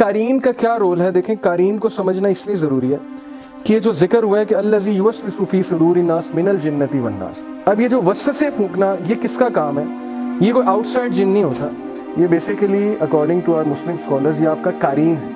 قارین کا کیا رول ہے؟ دیکھیں قارین کو سمجھنا اس لیے ضروری ہے کہ یہ جو ذکر ہوا ہے کہ الذی یوسوس فی صدور الناس من الجنۃ والناس، اب یہ جو وسوسے پھونکنا یہ کس کا کام ہے؟ یہ کوئی آؤٹ سائڈ جن نہیں ہوتا، یہ basically according to our Muslim scholars یہ آپ کا قارین ہے۔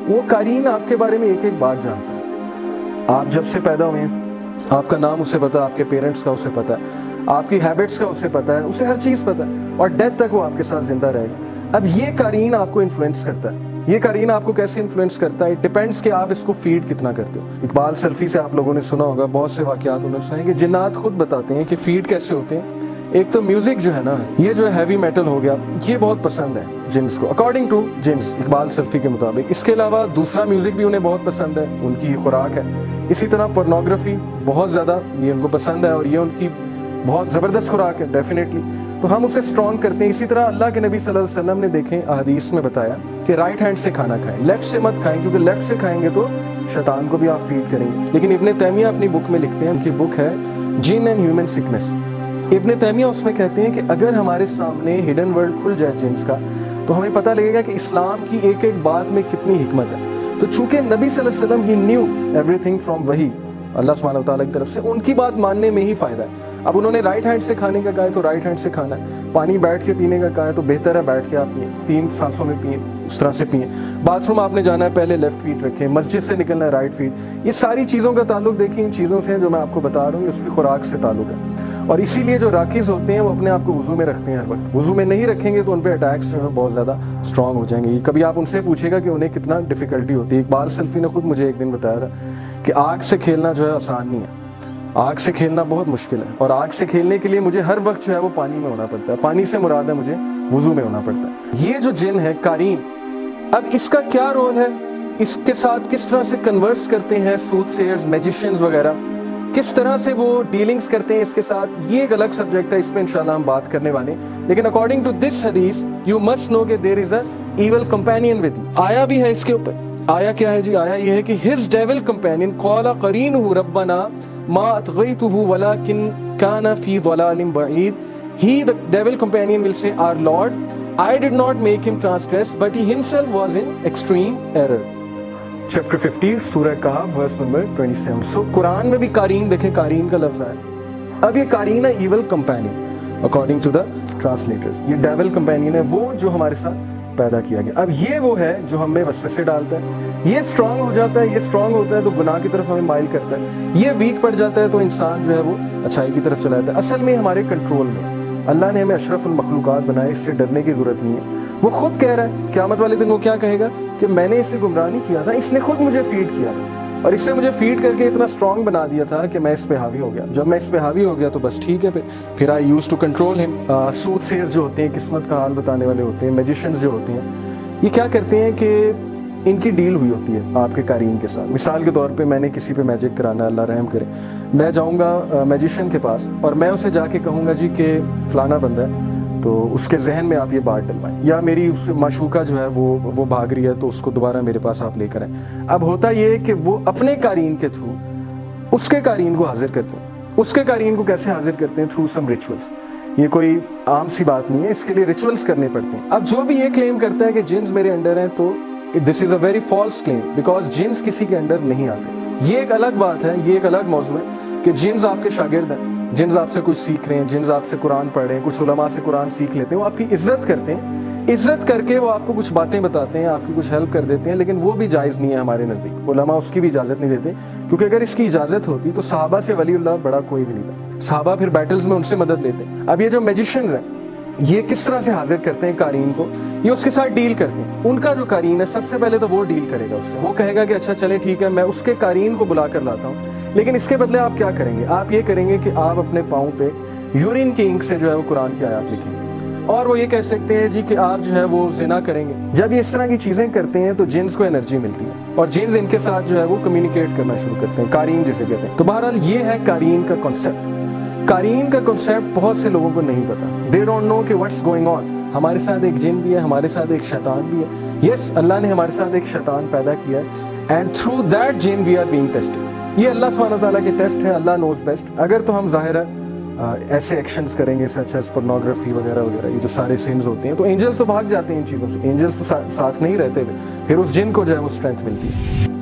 وہ قارین آپ کے بارے میں ایک ایک بات جانتا ہے۔ آپ جب سے پیدا ہوئے ہیں آپ کا نام اسے پتا ہے، آپ کے پیرنٹس کا اسے پتا ہے، آپ کی ہیبٹس کا اسے پتا ہے، اسے ہر چیز پتا ہے، اور ڈیتھ تک وہ آپ کے ساتھ زندہ رہے گا۔ اب یہ قارین آپ کو انفلوئنس کرتا ہے۔ یہ قارین آپ کو کیسے انفلوئنس کرتا ہے؟ ڈیپینڈس کہ آپ اس کو فیڈ کتنا کرتے ہو۔ اقبال سلفی سے آپ لوگوں نے سنا ہوگا، بہت سے واقعات انہوں نے سنے کہ جنات خود بتاتے ہیں کہ فیڈ کیسے ہوتے ہیں۔ ایک تو میوزک جو ہے نا، یہ جو ہیوی میٹل ہو گیا، یہ بہت پسند ہے جنس کو، اکارڈنگ ٹو جنس، اقبال سلفی کے مطابق۔ اس کے علاوہ دوسرا میوزک بھی انہیں بہت پسند ہے، ان کی خوراک ہے۔ اسی طرح پورنوگرافی بہت زیادہ یہ ان کو پسند ہے، اور یہ ان کی بہت زبردست خوراک ہے ڈیفینیٹلی، تو ہم اسے اسٹرانگ کرتے ہیں۔ اسی طرح اللہ کے نبی صلی اللہ علیہ وسلم نے دیکھیں احادیث میں بتایا کہ رائٹ ہینڈ سے کھانا کھائیں، لیفٹ سے مت کھائیں، کیونکہ لیفٹ سے کھائیں گے تو شیطان کو بھی آپ فیڈ کریں گے۔ لیکن ابن تیمیہ اپنی بک میں لکھتے ہیں، ان کی بک ہے جن اینڈ ہیومن سکنس، ابن تیمیہ اس میں کہتے ہیں کہ اگر ہمارے سامنے ہڈن ورلڈ کھل جائے جنس کا تو ہمیں پتہ لگے گا کہ اسلام کی ایک ایک بات میں کتنی حکمت ہے۔ تو چونکہ نبی صلی اللہ علیہ وسلم ہی نیو ایوری تھنگ فرام وحی، اللہ سبحانہ وتعالیٰ کی طرف سے، ان کی بات ماننے میں ہی فائدہ ہے۔ اب انہوں نے رائٹ ہینڈ سے کھانے کا کہا ہے تو رائٹ ہینڈ سے کھانا ہے، پانی بیٹھ کے پینے کا کہا ہے تو بہتر ہے بیٹھ کے آپ پئیں، 3 سانسوں میں پئیں، اس طرح سے پئیں۔ باتھ روم آپ نے جانا ہے پہلے لیفٹ فیٹ رکھیں، مسجد سے نکلنا ہے رائٹ فیٹ۔ یہ ساری چیزوں کا تعلق دیکھیں ان چیزوں سے جو میں آپ کو بتا رہا ہوں، اس کی خوراک سے تعلق ہے۔ اور اسی لیے جو راکز ہوتے ہیں وہ اپنے آپ کو وضو میں رکھتے ہیں ہر وقت، وضو میں نہیں رکھیں گے تو ان پہ اٹیکس جو ہے بہت زیادہ اسٹرانگ ہو جائیں گے۔ کبھی آپ ان سے پوچھے گا کہ انہیں کتنا ڈیفیکلٹی ہوتی ہے۔ اقبال سلفی نے خود مجھے ایک دن بتایا تھا کہ آگ سے کھیلنا جو ہے آسان نہیں ہے، آگ سے کھیلنا بہت مشکل ہے، اور آگ سے کھیلنے کے لیے مجھے ہر وقت جو ہے وہ پانی میں ہونا پڑتا ہے، پانی سے مراد ہے مجھے وضو میں ہونا پڑتا ہے۔ یہ جو جن ہے قارین، اب اس کا کیا رول ہے؟ اس کے ساتھ کس طرح سے کنورس کرتے ہیں سوت سیئرز، میجیشینز وغیرہ، کس طرح سے وہ ڈیلنگز کرتے ہیں اس کے ساتھ، یہ ایک الگ سبجیکٹ ہے، اس میں انشاءاللہ ہم بات کرنے والے ہیں۔ لیکن اکارڈنگ ٹو دس حدیث یو مسٹ نو کہ دیر از اے ایول کمپینین ود یو۔ آیا بھی ہے اس کے اوپر، آیا کیا ہے جی؟ آیا یہ ہے کہ his devil companion قال قرینہ ربنا ما اطغیتہ ولکن کان فی ضلال بعید۔ He, the devil companion, will say, Our Lord, I did not make him transgress, but he himself was in extreme error. Chapter 50, سورہ کہف, verse number 27. So قرآن میں بھی قارین دیکھیں، قارین کا لفظ ہے۔ اب یہ قارین ہے evil companion according to the translators. یہ ڈیول کمپینین ہے، وہ جو ہمارے ساتھ پیدا کیا گیا۔ اب یہ وہ ہے جو ہم میں وسوسے ڈالتا ہے، یہ اسٹرانگ ہو جاتا ہے، یہ اسٹرانگ ہوتا ہے تو گناہ کی طرف ہمیں مائل کرتا ہے، یہ ویک پڑ جاتا ہے تو انسان جو ہے وہ اچھائی کی طرف چلا جاتا ہے۔ اصل میں ہمارے کنٹرول میں، اللہ نے ہمیں اشرف المخلوقات بنائے، اس سے ڈرنے کی ضرورت نہیں ہے۔ وہ خود کہہ رہا ہے قیامت والے دن وہ کیا کہے گا کہ میں نے اسے گمراہ نہیں کیا تھا، اس نے خود مجھے فیڈ کیا تھا، اور اس سے مجھے فیڈ کر کے اتنا اسٹرانگ بنا دیا تھا کہ میں اس پہ حاوی ہو گیا۔ جب میں اس پہ حاوی ہو گیا تو بس ٹھیک ہے، پھر آئی یوز ٹو کنٹرول ہم۔ سوت سیئر جو ہوتے ہیں، قسمت کا حال بتانے والے ہوتے ہیں، میجیشنز جو ہوتے ہیں، یہ کیا کرتے ہیں کہ ان کی ڈیل ہوئی ہوتی ہے آپ کے قارین کے ساتھ۔ مثال کے طور پہ میں نے کسی پہ میجک کرانا ہے، اللہ رحم کرے، میں جاؤں گا میجیشین کے پاس اور میں اسے جا کے کہوں گا جی کہ فلانا بندہ ہے تو اس کے ذہن میں آپ یہ بات ڈلوائیں، یا میری اس معشوقہ جو ہے وہ بھاگ رہی ہے تو اس کو دوبارہ میرے پاس آپ لے کر آئیں۔ اب ہوتا یہ کہ وہ اپنے قارین کے تھرو اس کے قارین کو حاضر کرتے ہیں۔ اس کے قارین کو کیسے حاضر کرتے ہیں؟ تھرو سم ریچولس۔ یہ کوئی عام سی بات نہیں ہے، اس کے لیے ریچولس کرنے پڑتے ہیں۔ اب جو بھی یہ کلیم کرتا ہے کہ جنس میرے انڈر ہیں تو this is a very false claim, because جنس کسی کے انڈر نہیں آتے۔ یہ ایک الگ بات ہے، یہ ایک الگ موضوع ہے کہ جنس آپ کے شاگرد ہیں، جنس آپ سے کچھ سیکھ رہے ہیں، جنس آپ سے قرآن پڑھ رہے ہیں، کچھ علماء سے قرآن سیکھ لیتے ہیں، وہ آپ کی عزت کرتے ہیں، عزت کر کے وہ آپ کو کچھ باتیں بتاتے ہیں، آپ کی کچھ ہیلپ کر دیتے ہیں، لیکن وہ بھی جائز نہیں ہے ہمارے نزدیک۔ علماء اس کی بھی اجازت نہیں دیتے، کیونکہ اگر اس کی اجازت ہوتی تو صحابہ سے ولی اللہ بڑا کوئی بھی نہیں تھا۔ صحابہ پھر بیٹلز میں ان سے مدد لیتے ہیں۔ اب یہ جو میجیشنز ہیں، یہ کس طرح سے حاضر کرتے ہیں قارین کو؟ یہ اس کے ساتھ ڈیل کرتے ہیں۔ ان کا جو قارین ہے سب سے پہلے تو وہ ڈیل کرے گا اس سے، وہ کہے گا کہ اچھا چلے ٹھیک ہے، میں اس کے قارین کو بلا کر لاتا ہوں، لیکن اس کے بدلے آپ کیا کریں گے؟ آپ یہ کریں گے کہ آپ اپنے پاؤں پہ یورین کی انک سے جو ہے وہ قرآن کی آیات لکھیں گے، اور وہ یہ کہہ سکتے ہیں جی کہ آپ جو ہے وہ زنا کریں گے۔ جب یہ اس طرح کی چیزیں کرتے ہیں تو جنس کو انرجی ملتی ہے، اور جنس ان کے ساتھ جو ہے وہ کمیونیکیٹ کرنا شروع کرتے ہیں، قارین جسے کہتے ہیں۔ تو بہرحال یہ ہے قارین کا کنسیپٹ۔ قارین کا کنسیپٹ بہت سے لوگوں کو نہیں پتا، دے ڈونٹ نو کہ واٹس گوئنگ آن۔ ہمارے ساتھ ایک جن بھی ہے، ہمارے ساتھ ایک شیطان بھی ہے۔ یس، اللہ نے ہمارے ساتھ ایک شیطان پیدا کیا ہے، اینڈ تھرو دیٹ جن وی آر بینگ ٹیسٹڈ۔ یہ اللہ سبحانہ تعالیٰ کے ٹیسٹ ہیں، اللہ نوز بیسٹ۔ اگر تو ہم ظاہر ہے ایسے ایکشنز کریں گے سچ ایز پورنوگرافی وغیرہ وغیرہ، یہ جو سارے سینز ہوتے ہیں، تو اینجلس تو بھاگ جاتے ہیں ان چیزوں سے، اینجلس تو ساتھ نہیں رہتے، پھر اس جن کو جو ہے وہ اسٹرینتھ ملتی ہے۔